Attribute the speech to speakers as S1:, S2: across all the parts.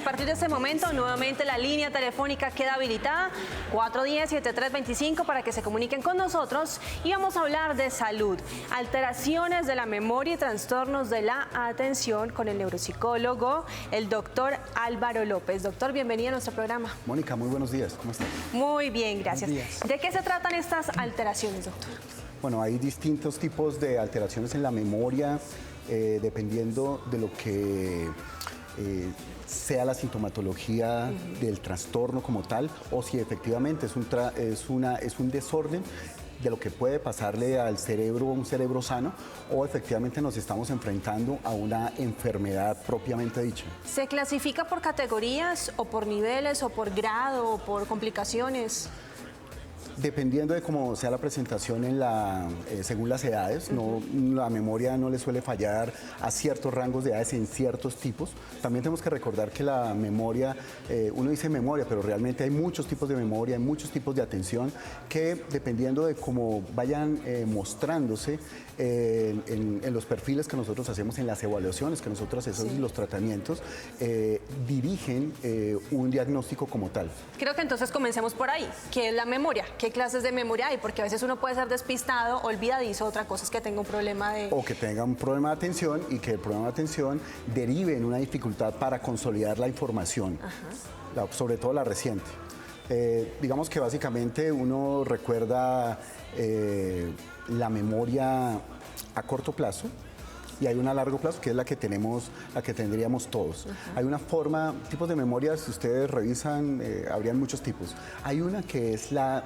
S1: A partir de este momento, nuevamente la línea telefónica queda habilitada, 410-7325, para que se comuniquen con nosotros y vamos a hablar de salud, alteraciones de la memoria y trastornos de la atención con el neuropsicólogo, el doctor Álvaro López. Doctor, bienvenido a nuestro programa.
S2: Mónica, muy buenos días, ¿cómo estás?
S1: Muy bien, gracias.
S2: Buenos días.
S1: ¿De qué se tratan estas alteraciones, doctor?
S2: Bueno, hay distintos tipos de alteraciones en la memoria, dependiendo de lo que sea la sintomatología del trastorno como tal, o si efectivamente es un desorden de lo que puede pasarle al cerebro, un cerebro sano, o efectivamente nos estamos enfrentando a una enfermedad propiamente dicha.
S1: ¿Se clasifica por categorías o por niveles o por grado o por complicaciones?
S2: Dependiendo de cómo sea la presentación según las edades, la memoria no le suele fallar a ciertos rangos de edades en ciertos tipos. También tenemos que recordar que la memoria, uno dice memoria, pero realmente hay muchos tipos de memoria, hay muchos tipos de atención que dependiendo de cómo vayan mostrándose en los perfiles que nosotros hacemos, en las evaluaciones que nosotros hacemos y los tratamientos, dirigen un diagnóstico como tal.
S1: Creo que entonces comencemos por ahí. ¿Qué es la memoria? ¿Qué clases de memoria hay? Porque a veces uno puede ser despistado, olvidadizo, otra cosa es que tenga un problema de...
S2: O que tenga un problema de atención y que el problema de atención derive en una dificultad para consolidar la información, sobre todo la reciente. Digamos que básicamente uno recuerda la memoria a corto plazo, y hay una a largo plazo que es la que tendríamos todos. Hay una forma, tipos de memoria, si ustedes revisan, habrían muchos tipos. Hay una que es la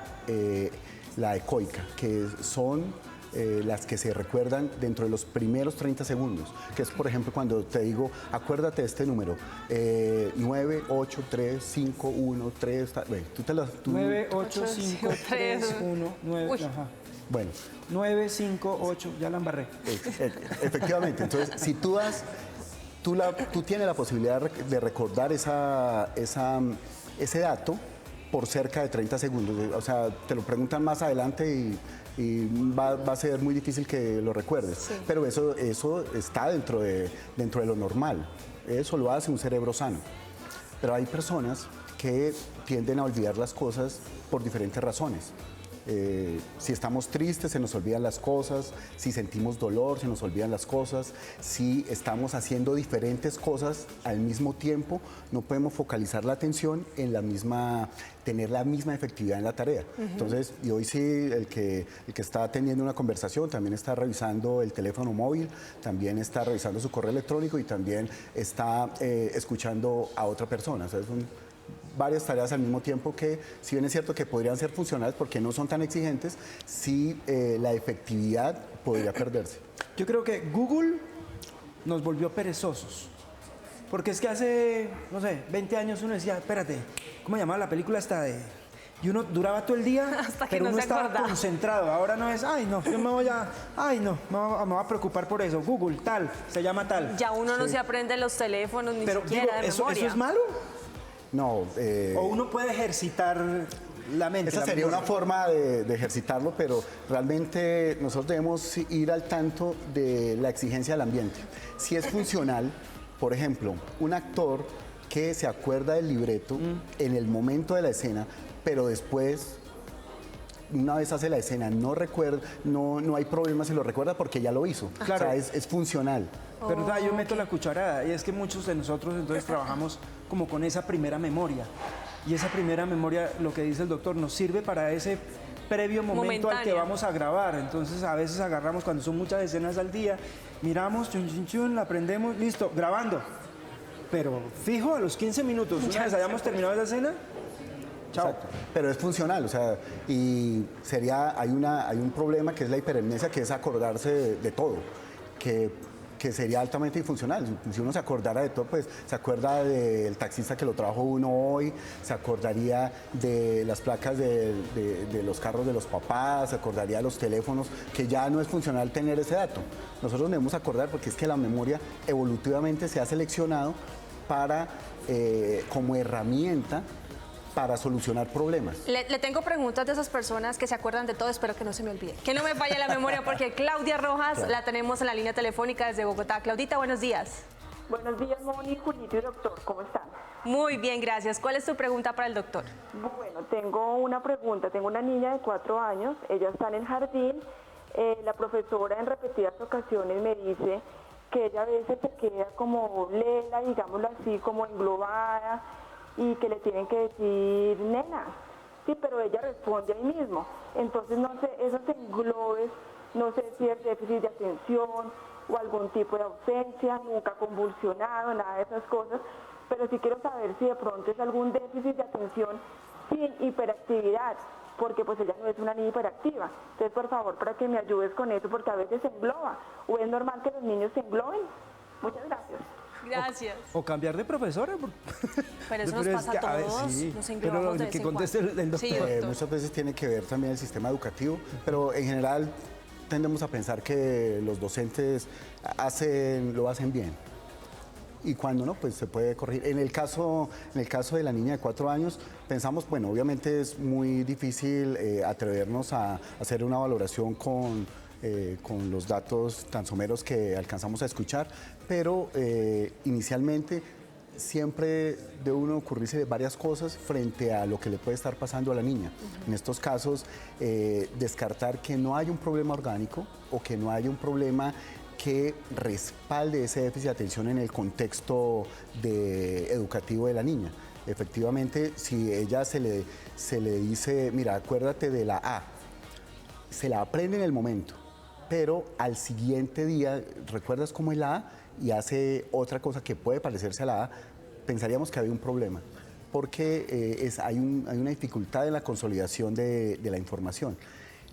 S2: ecoica, que son las que se recuerdan dentro de los primeros 30 segundos, que es, por ejemplo, cuando te digo, acuérdate de este número, 9, 8, 3, 5, 1, 3, tú te las...
S3: 9, 8, 5, 3, 1, 9, ajá.
S2: Bueno.
S3: 9, 5, 8, ya la embarré.
S2: Efectivamente, entonces si tú tienes la posibilidad de recordar ese dato por cerca de 30 segundos, o sea, te lo preguntan más adelante y va a ser muy difícil que lo recuerdes, sí. Pero eso está dentro de lo normal, eso lo hace un cerebro sano. Pero hay personas que tienden a olvidar las cosas por diferentes razones. Si estamos tristes, se nos olvidan las cosas, si sentimos dolor, se nos olvidan las cosas, si estamos haciendo diferentes cosas al mismo tiempo, no podemos focalizar la atención en tener la misma efectividad en la tarea. Entonces, y hoy sí, el que está teniendo una conversación también está revisando el teléfono móvil, también está revisando su correo electrónico y también está escuchando a otra persona. O sea, varias tareas al mismo tiempo que, si bien es cierto que podrían ser funcionales porque no son tan exigentes, sí la efectividad podría perderse.
S3: Yo creo que Google nos volvió perezosos. Porque es que hace, no sé, 20 años uno decía, espérate, ¿cómo llamaba la película esta de...? Y uno duraba todo el día, pero uno estaba concentrado. Ahora no es, ay no, yo me voy a, ay no, me voy a preocupar por eso. Google, tal, se llama tal.
S1: Ya uno no se aprende los teléfonos ni
S3: pero,
S1: siquiera de memoria.
S3: ¿Eso es malo?
S2: No.
S3: ¿O uno puede ejercitar la mente?
S2: Esa sería una forma de ejercitarlo, pero realmente nosotros debemos ir al tanto de la exigencia del ambiente. Si es funcional, por ejemplo, un actor que se acuerda del libreto en el momento de la escena, pero después, una vez hace la escena, no recuerda, no hay problema si lo recuerda porque ya lo hizo.
S3: Claro.
S2: O sea, es funcional.
S3: Pero yo meto la cucharada, y es que muchos de nosotros entonces trabajamos como con esa primera memoria. Y esa primera memoria, lo que dice el doctor, nos sirve para ese previo momento al que vamos a grabar. Entonces a veces agarramos cuando son muchas escenas al día, miramos, chun, chun, chun, la prendemos, listo, grabando. Pero fijo, a los 15 minutos, una vez hayamos terminado esa escena, chao.
S2: Exacto. Pero es funcional, o sea, y hay un problema que es la hiperemnesia, que es acordarse de todo, que sería altamente disfuncional. Si uno se acordara de todo, pues se acuerda del taxista que lo trajo uno hoy, se acordaría de las placas de los carros de los papás, se acordaría de los teléfonos, que ya no es funcional tener ese dato. Nosotros debemos acordar porque es que la memoria evolutivamente se ha seleccionado como herramienta para solucionar problemas.
S1: Le tengo preguntas de esas personas que se acuerdan de todo, espero que no se me olvide. Que no me falle la memoria porque Claudia Rojas la tenemos en la línea telefónica desde Bogotá. Claudita, buenos días.
S4: Buenos días, Moni, Julito y doctor, ¿cómo están?
S1: Muy bien, gracias. ¿Cuál es tu pregunta para el doctor?
S4: Bueno, tengo una pregunta. Tengo una niña de 4 años, ella está en el jardín. La profesora en repetidas ocasiones me dice que ella a veces se queda como lela, digámoslo así, como englobada, y que le tienen que decir nena. Sí, pero ella responde ahí mismo. Entonces, no sé, esos englobes, no sé si es déficit de atención o algún tipo de ausencia, nunca convulsionado, nada de esas cosas, pero sí quiero saber si de pronto es algún déficit de atención sin hiperactividad, porque pues ella no es una niña hiperactiva. Entonces, por favor, para que me ayudes con eso, porque a veces se engloba, o es normal que los niños se engloben. Muchas gracias.
S1: Gracias.
S3: O cambiar de profesora.
S1: Pero eso nos pasa a todos, nos englobamos de vez en cuando.
S3: El doctor.
S1: Sí, doctor.
S2: Muchas veces tiene que ver también el sistema educativo, pero en general tendemos a pensar que los docentes lo hacen bien. Y cuando no, pues se puede corregir. En el caso de la niña de 4 años, pensamos, bueno, obviamente es muy difícil atrevernos a hacer una valoración con los datos tan someros que alcanzamos a escuchar, pero inicialmente siempre debe uno ocurrirse varias cosas frente a lo que le puede estar pasando a la niña. En estos casos, descartar que no hay un problema orgánico o que no hay un problema que respalde ese déficit de atención en el contexto educativo de la niña. Efectivamente, si ella se le dice, mira, acuérdate de la A, se la aprende en el momento, pero al siguiente día recuerdas cómo es la A y hace otra cosa que puede parecerse a la A, pensaríamos que había un problema, porque hay una dificultad en la consolidación de la información.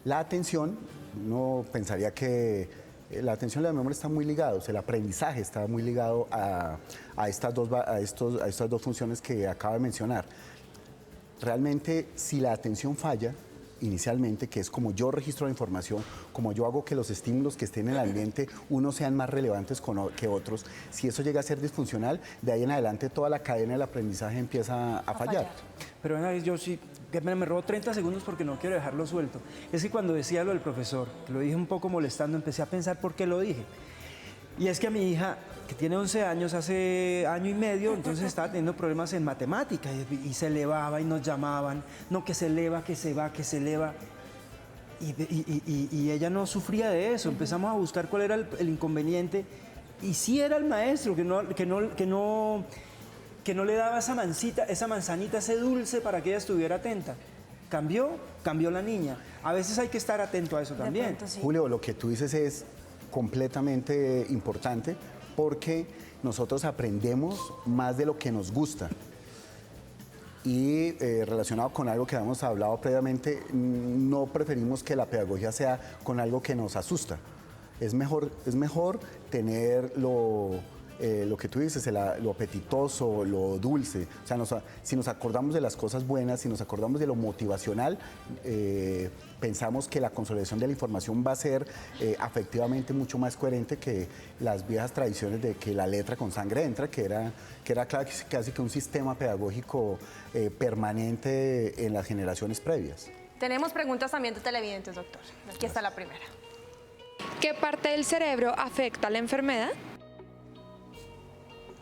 S2: La atención, uno pensaría que la atención y la memoria están muy ligados, el aprendizaje está muy ligado a estas dos funciones que acabo de mencionar. Realmente, si la atención falla inicialmente, que es como yo registro la información, como yo hago que los estímulos que estén en el ambiente, unos sean más relevantes que otros, si eso llega a ser disfuncional, de ahí en adelante toda la cadena del aprendizaje empieza a fallar.
S3: Pero Ana, yo sí, me robo 30 segundos porque no quiero dejarlo suelto. Es que cuando decía lo del profesor, que lo dije un poco molestando, empecé a pensar por qué lo dije. Y es que a mi hija, que tiene 11 años, hace año y medio, entonces estaba teniendo problemas en matemática y se elevaba y nos llamaban, no, que se eleva, que se va, que se eleva. Y ella no sufría de eso. Empezamos a buscar cuál era el inconveniente y sí era el maestro que no le daba esa manzanita, ese dulce para que ella estuviera atenta. Cambió la niña. A veces hay que estar atento a eso también.
S1: Pronto, sí.
S2: Julio, lo que tú dices es completamente importante porque nosotros aprendemos más de lo que nos gusta. Y relacionado con algo que habíamos hablado previamente, no preferimos que la pedagogía sea con algo que nos asusta. Es mejor tener lo que tú dices, lo apetitoso, lo dulce. O sea, si nos acordamos de las cosas buenas, si nos acordamos de lo motivacional, pensamos que la consolidación de la información va a ser afectivamente mucho más coherente que las viejas tradiciones de que la letra con sangre entra, que era casi que un sistema pedagógico permanente en las generaciones previas.
S1: Tenemos preguntas también de televidentes, doctor. Aquí está la primera.
S5: ¿Qué parte del cerebro afecta la enfermedad?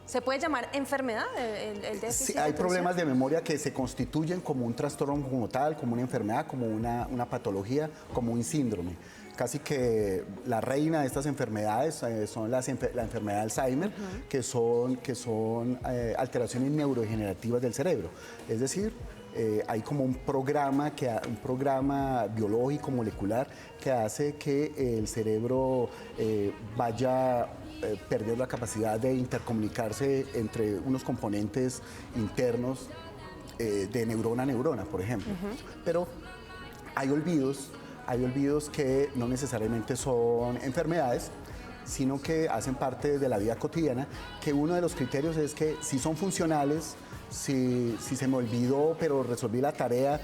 S1: ¿Se puede llamar enfermedad el déficit
S2: Sí,
S1: de
S2: hay
S1: atención?
S2: problemas de memoria que se constituyen como un trastorno como tal, como una enfermedad, como una patología, como un síndrome. Casi que la reina de estas enfermedades son la enfermedad de Alzheimer, que son alteraciones neurodegenerativas del cerebro. Es decir, hay como un programa biológico molecular que hace que el cerebro vaya perdiendo la capacidad de intercomunicarse entre unos componentes internos de neurona a neurona, por ejemplo. Pero hay olvidos que no necesariamente son enfermedades, sino que hacen parte de la vida cotidiana, que uno de los criterios es que si son funcionales, si se me olvidó pero resolví la tarea.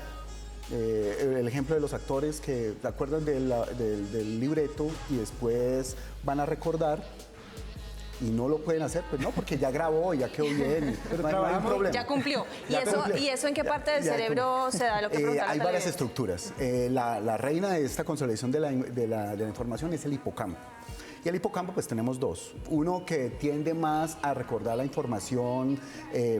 S2: El ejemplo de los actores que se acuerdan del libreto y después van a recordar y no lo pueden hacer, pues no, porque ya grabó, ya quedó bien, pero no hay un problema.
S1: Ya cumplió. ¿Y eso en qué parte del cerebro se da? Lo que preguntaba
S2: hay
S1: la
S2: varias
S1: televidente.
S2: estructuras. La reina de esta consolidación de la información es el hipocampo. Y el hipocampo pues tenemos dos. Uno que tiende más a recordar la información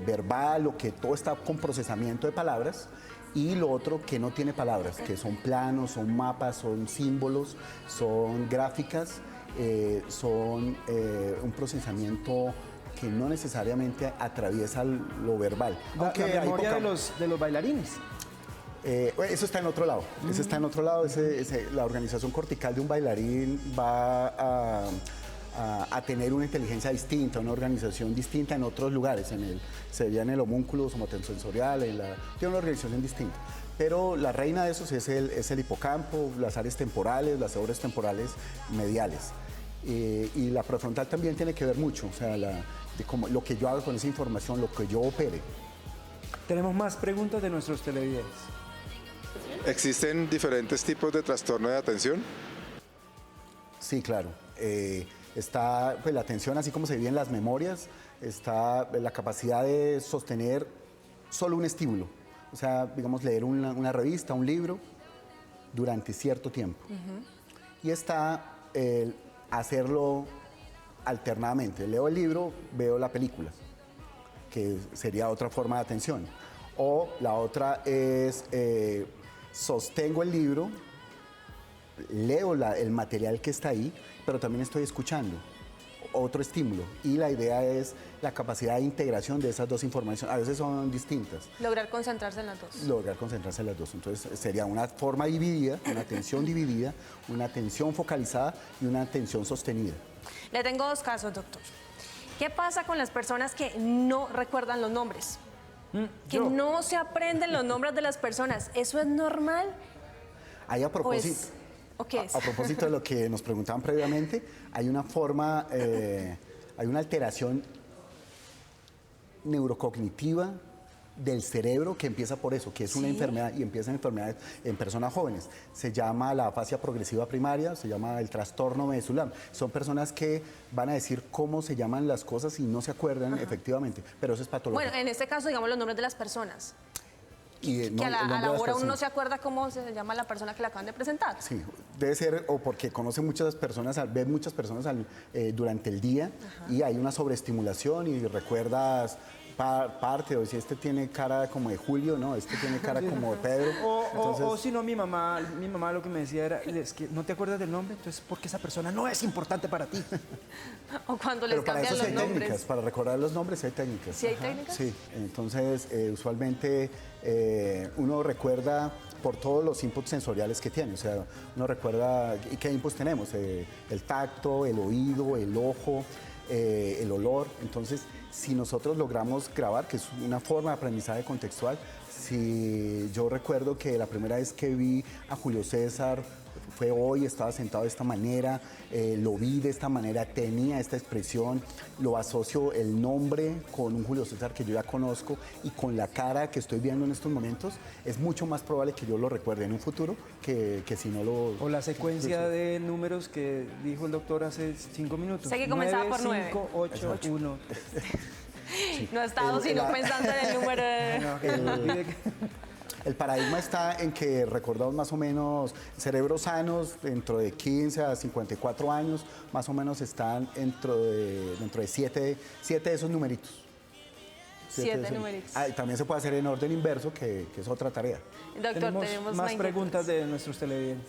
S2: verbal o que todo está con procesamiento de palabras. Y lo otro que no tiene palabras, que son planos, son mapas, son símbolos, son gráficas, son un procesamiento que no necesariamente atraviesa lo verbal.
S3: Aunque la memoria de los bailarines.
S2: Eso está en otro lado. Eso está en otro lado. La organización cortical de un bailarín va a tener una inteligencia distinta, una organización distinta en otros lugares. Sería en el homúnculo somatosensorial, tiene una organización distinta. Pero la reina de esos es el hipocampo, las áreas temporales, las obras temporales mediales. Y la prefrontal también tiene que ver mucho, o sea, lo que yo hago con esa información, lo que yo opere.
S3: Tenemos más preguntas de nuestros televidentes.
S6: ¿Existen diferentes tipos de trastorno de atención?
S2: Sí, claro. Está pues, la atención, así como se vive en las memorias, está la capacidad de sostener solo un estímulo. O sea, digamos, leer una revista, un libro, durante cierto tiempo. Y está hacerlo alternadamente. Leo el libro, veo la película, que sería otra forma de atención. O la otra es, sostengo el libro, leo el material que está ahí, pero también estoy escuchando otro estímulo. Y la idea es la capacidad de integración de esas dos informaciones. A veces son distintas.
S1: Lograr concentrarse en las dos.
S2: Lograr concentrarse en las dos. Entonces sería una forma dividida, una atención dividida, una atención focalizada y una atención sostenida.
S1: Le tengo dos casos, doctor. ¿Qué pasa con las personas que no recuerdan los nombres? Que no se aprenden los nombres de las personas. ¿Eso es normal?
S2: Ahí a propósito, a propósito de lo que nos preguntaban previamente, hay una forma, hay una alteración neurocognitiva del cerebro que empieza por eso, que es una enfermedad y empieza en enfermedades en personas jóvenes. Se llama la afasia progresiva primaria, se llama el trastorno medular. Son personas que van a decir cómo se llaman las cosas y no se acuerdan efectivamente, pero eso es patológico.
S1: Bueno, en este caso, digamos los nombres de las personas.
S2: Y
S1: que a la hora uno no se acuerda cómo se llama la persona que le acaban de presentar.
S2: Sí, debe ser o porque conoce muchas personas, ve muchas personas durante el día y hay una sobreestimulación y recuerdas parte, o si este tiene cara como de Julio, no, este tiene cara como de Pedro.
S3: O si no, mi mamá lo que me decía era, es que no te acuerdas del nombre, entonces porque esa persona no es importante para ti.
S1: O cuando les cambian los nombres.
S2: Técnicas, para recordar los nombres hay técnicas.
S1: ¿Sí hay técnicas?
S2: Sí, entonces usualmente uno recuerda por todos los inputs sensoriales que tiene, o sea, uno recuerda, ¿y qué inputs tenemos? El tacto, el oído, el ojo, el olor. Entonces, si nosotros logramos grabar, que es una forma de aprendizaje contextual, si yo recuerdo que la primera vez que vi a Julio César fue hoy, estaba sentado de esta manera, lo vi de esta manera, tenía esta expresión, lo asocio el nombre con un Julio César que yo ya conozco y con la cara que estoy viendo en estos momentos, es mucho más probable que yo lo recuerde en un futuro que si no lo...
S3: O la secuencia de números que dijo el doctor hace 5 minutos.
S1: Sé que comenzaba por 9.
S3: 5, 8, 1.
S1: Sí. No he estado sino pensando en el número de...
S2: El paradigma está en que recordamos más o menos cerebros sanos dentro de 15 a 54 años, más o menos están dentro de 7 de esos numeritos.
S1: 7 numeritos.
S2: Y también se puede hacer en orden inverso, que es otra tarea.
S1: Doctor, tenemos
S3: más preguntas de nuestros televidentes.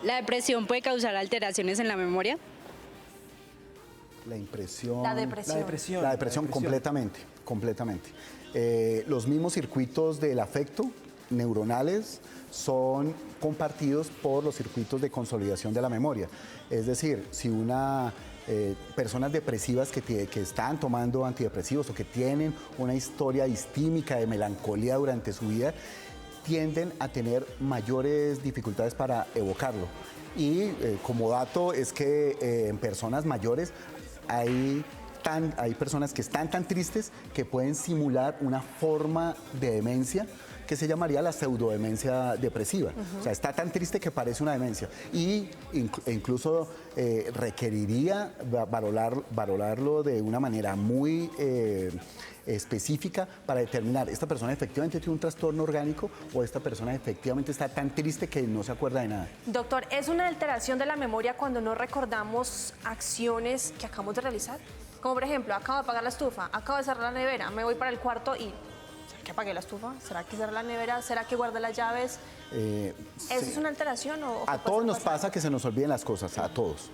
S7: ¿La depresión puede causar alteraciones en la memoria?
S2: La impresión.
S1: La depresión.
S2: La depresión completamente. Los mismos circuitos del afecto neuronales son compartidos por los circuitos de consolidación de la memoria. Es decir, si personas depresivas que están tomando antidepresivos o que tienen una historia distímica de melancolía durante su vida, tienden a tener mayores dificultades para evocarlo. Y como dato es que en personas mayores hay personas que están tan tristes que pueden simular una forma de demencia que se llamaría la pseudodemencia depresiva. O sea, está tan triste que parece una demencia. E incluso requeriría valorarlo de una manera muy específica para determinar, esta persona efectivamente tiene un trastorno orgánico o esta persona efectivamente está tan triste que no se acuerda de nada.
S1: Doctor, ¿es una alteración de la memoria cuando no recordamos acciones que acabamos de realizar? Como por ejemplo, acabo de apagar la estufa, acabo de cerrar la nevera, me voy para el cuarto y ¿será que apagué la estufa? ¿Será que cerré la nevera? ¿Será que guardé las llaves? ¿Eso es una alteración o
S2: a todos nos pasa que se nos olviden las cosas, a todos.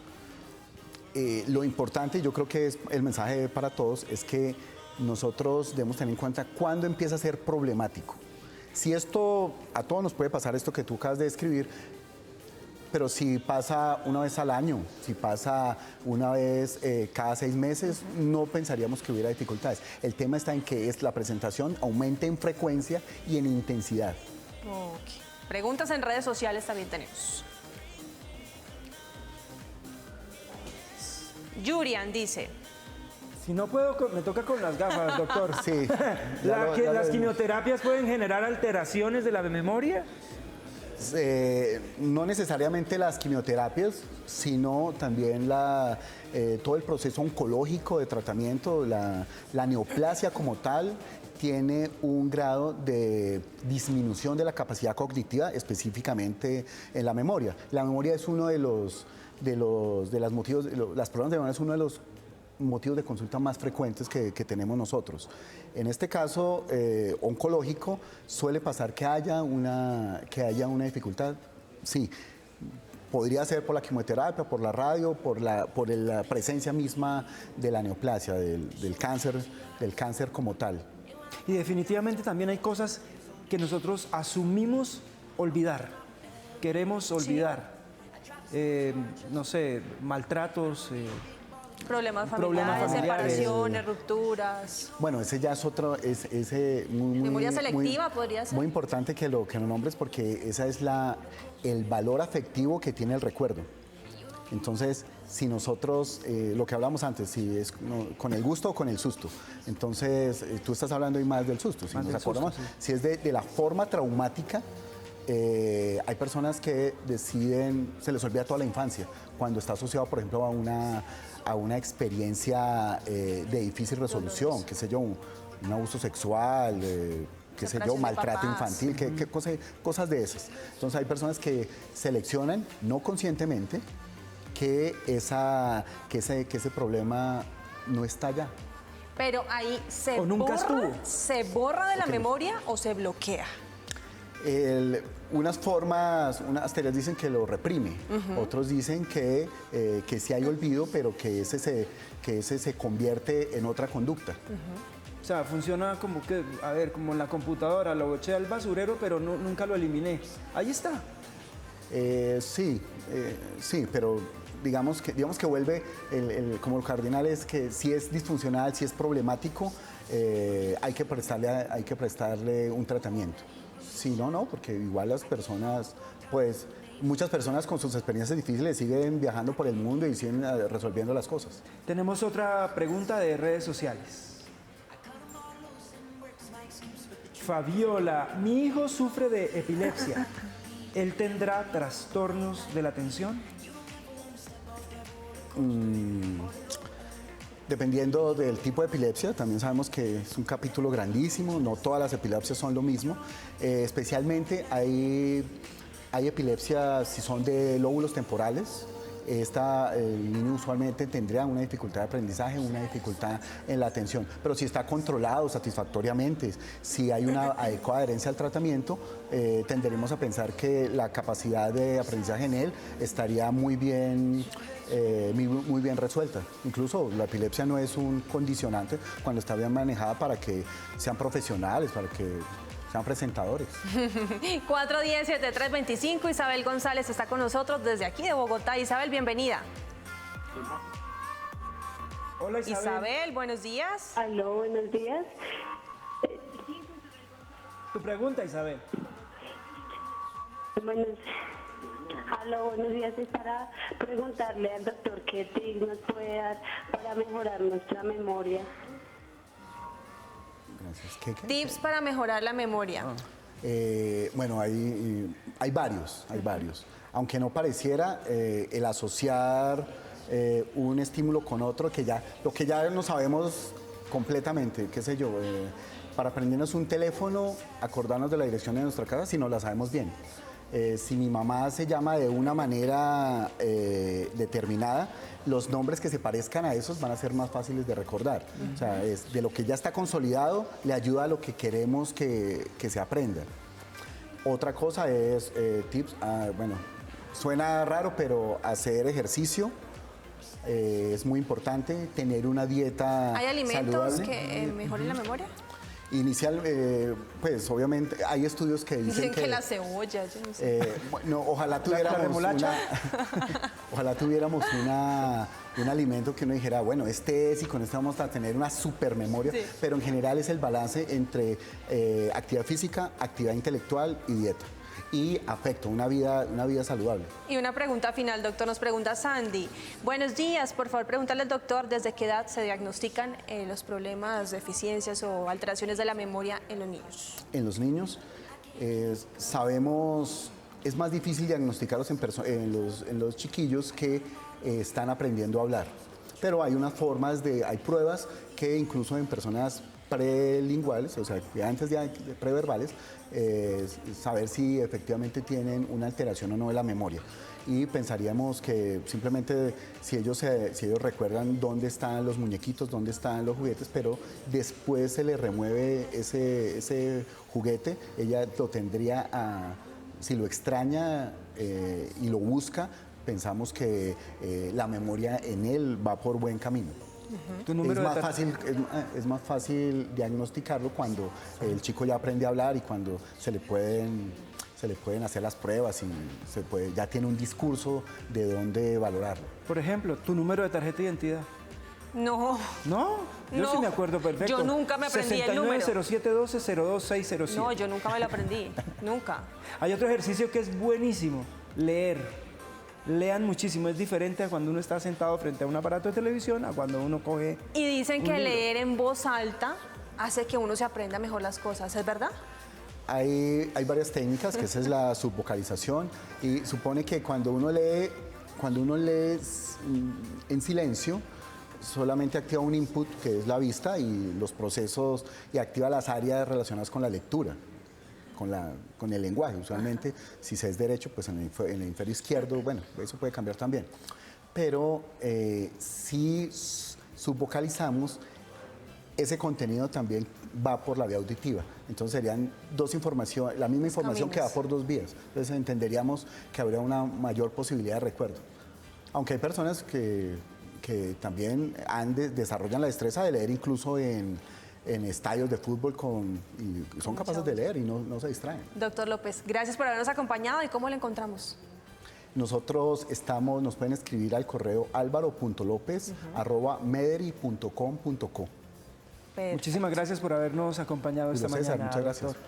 S2: Lo importante, yo creo que es el mensaje para todos, es que nosotros debemos tener en cuenta cuándo empieza a ser problemático. Si esto, a todos nos puede pasar esto que tú acabas de describir, pero si pasa una vez al año, si pasa una vez cada 6 meses, no pensaríamos que hubiera dificultades. El tema está en que la presentación aumente en frecuencia y en intensidad.
S1: Ok. Preguntas en redes sociales también tenemos. Yurian dice:
S3: si no puedo, me toca con las gafas, doctor.
S2: Sí.
S3: ¿Las quimioterapias pueden generar alteraciones de la memoria?
S2: No necesariamente las quimioterapias, sino también todo el proceso oncológico de tratamiento, la neoplasia como tal, tiene un grado de disminución de la capacidad cognitiva, específicamente en la memoria. La memoria es uno de los motivos, las problemas de memoria es uno de los motivos de consulta más frecuentes que tenemos nosotros. En este caso oncológico suele pasar que haya una dificultad, sí, podría ser por la quimioterapia, por la radio, por la presencia misma de la neoplasia, del cáncer como tal.
S3: Y definitivamente también hay cosas que nosotros asumimos olvidar, queremos olvidar, no sé, maltratos,
S1: problemas familiares, separaciones, rupturas.
S2: Bueno, ese ya es otro,
S1: memoria selectiva podría ser.
S2: Muy importante que lo nombres porque esa es el valor afectivo que tiene el recuerdo. Entonces, si nosotros, lo que hablamos antes, si es con el gusto o con el susto. Entonces, tú estás hablando hoy más del susto, si nos acordamos. Sí. Si es de la forma traumática, hay personas que deciden, se les olvida toda la infancia, cuando está asociado, por ejemplo, a una experiencia de difícil resolución, qué sé yo, un abuso sexual, qué sé yo, maltrato infantil, cosas de esas. Entonces hay personas que seleccionan, no conscientemente, que ese problema no está allá.
S1: Pero ahí se borra de la memoria o se bloquea.
S2: Unas teorías dicen que lo reprime, otros dicen que sí hay olvido, pero que ese se convierte en otra conducta.
S3: O sea, funciona como que, como en la computadora, lo eché al basurero, pero nunca lo eliminé. Ahí está.
S2: Sí, pero digamos que vuelve, como el cardinal es que si es disfuncional, si es problemático, hay que prestarle un tratamiento. Sí, no, porque igual las personas, pues muchas personas con sus experiencias difíciles siguen viajando por el mundo y siguen resolviendo las cosas.
S3: Tenemos otra pregunta de redes sociales. Fabiola, mi hijo sufre de epilepsia. ¿Él tendrá trastornos de la atención?
S2: Dependiendo del tipo de epilepsia, también sabemos que es un capítulo grandísimo, no todas las epilepsias son lo mismo. Especialmente hay epilepsias si son de lóbulos temporales. El niño usualmente tendría una dificultad de aprendizaje, una dificultad en la atención, pero si está controlado satisfactoriamente, si hay una adecuada adherencia al tratamiento, tenderemos a pensar que la capacidad de aprendizaje en él estaría muy bien resuelta. Incluso la epilepsia no es un condicionante cuando está bien manejada para que sean profesionales, para que sean presentadores.
S1: 410-7325, Isabel González está con nosotros desde aquí de Bogotá. Isabel, bienvenida.
S3: Hola, Isabel.
S1: Isabel, buenos días.
S8: Aló, buenos días.
S3: Tu pregunta, Isabel.
S8: Buenos días. Es para preguntarle al doctor qué tips nos puede dar para mejorar nuestra memoria.
S2: Gracias. ¿Qué?
S1: Tips para mejorar la memoria.
S2: Bueno, hay varios. Aunque no pareciera, el asociar un estímulo con otro, lo que ya no sabemos completamente, qué sé yo, para aprendernos un teléfono, acordarnos de la dirección de nuestra casa si no la sabemos bien. Si mi mamá se llama de una manera determinada, los nombres que se parezcan a esos van a ser más fáciles de recordar. O sea, de lo que ya está consolidado, le ayuda a lo que queremos que se aprenda. Otra cosa es tips, bueno, suena raro, pero hacer ejercicio es muy importante, tener una dieta
S1: ¿Hay alimentos
S2: saludable.
S1: que mejoren la memoria?
S2: Pues obviamente hay estudios que dicen
S1: que la cebolla, yo no sé.
S2: bueno, ojalá tuviéramos un alimento que uno dijera, bueno, este es y con este vamos a tener una super memoria, sí. Pero en general es el balance entre actividad física, actividad intelectual y dieta. Y afecto, una vida saludable.
S1: Y una pregunta final, doctor, nos pregunta Sandy. Buenos días, por favor, pregúntale al doctor desde qué edad se diagnostican los problemas, deficiencias o alteraciones de la memoria en los niños.
S2: En los niños, sabemos, es más difícil diagnosticarlos en los chiquillos que están aprendiendo a hablar. Pero hay hay pruebas que incluso en personas prelinguales, o sea, antes de preverbales, saber si efectivamente tienen una alteración o no de la memoria. Y pensaríamos que simplemente si ellos recuerdan dónde están los muñequitos, dónde están los juguetes, pero después se le remueve ese juguete, ella lo tendría si lo extraña y lo busca, pensamos que la memoria en él va por buen camino. Es más fácil diagnosticarlo cuando el chico ya aprende a hablar y cuando se le pueden hacer las pruebas y ya tiene un discurso de dónde valorarlo.
S3: Por ejemplo, tu número de tarjeta de identidad.
S1: No.
S3: ¿No? Yo sí me acuerdo perfecto.
S1: Yo nunca me aprendí el número.
S3: 690712-02607.
S1: No, yo nunca me lo aprendí. Nunca.
S3: Hay otro ejercicio que es buenísimo, leer. Lean muchísimo, es diferente a cuando uno está sentado frente a un aparato de televisión a cuando uno coge.
S1: Y dicen que leer en voz alta hace que uno se aprenda mejor las cosas, ¿es verdad?
S2: Hay varias técnicas, que esa es la subvocalización, y supone que cuando uno lee en silencio, solamente activa un input que es la vista y los procesos, y activa las áreas relacionadas con la lectura. Con el lenguaje, usualmente si se es derecho, pues en el hemisferio izquierdo, bueno, eso puede cambiar también. Pero si subvocalizamos, ese contenido también va por la vía auditiva. Entonces serían la misma información que va por dos vías. Entonces entenderíamos que habría una mayor posibilidad de recuerdo. Aunque hay personas que también desarrollan la destreza de leer incluso en estadios de fútbol y son capaces de leer y no se distraen.
S1: Doctor López, gracias por habernos acompañado. ¿Y cómo lo encontramos?
S2: Nosotros nos pueden escribir al correo alvaro.lopez@mederi.com.co.
S3: Muchísimas gracias por habernos acompañado esta mañana.
S2: Muchas gracias.
S3: Doctor.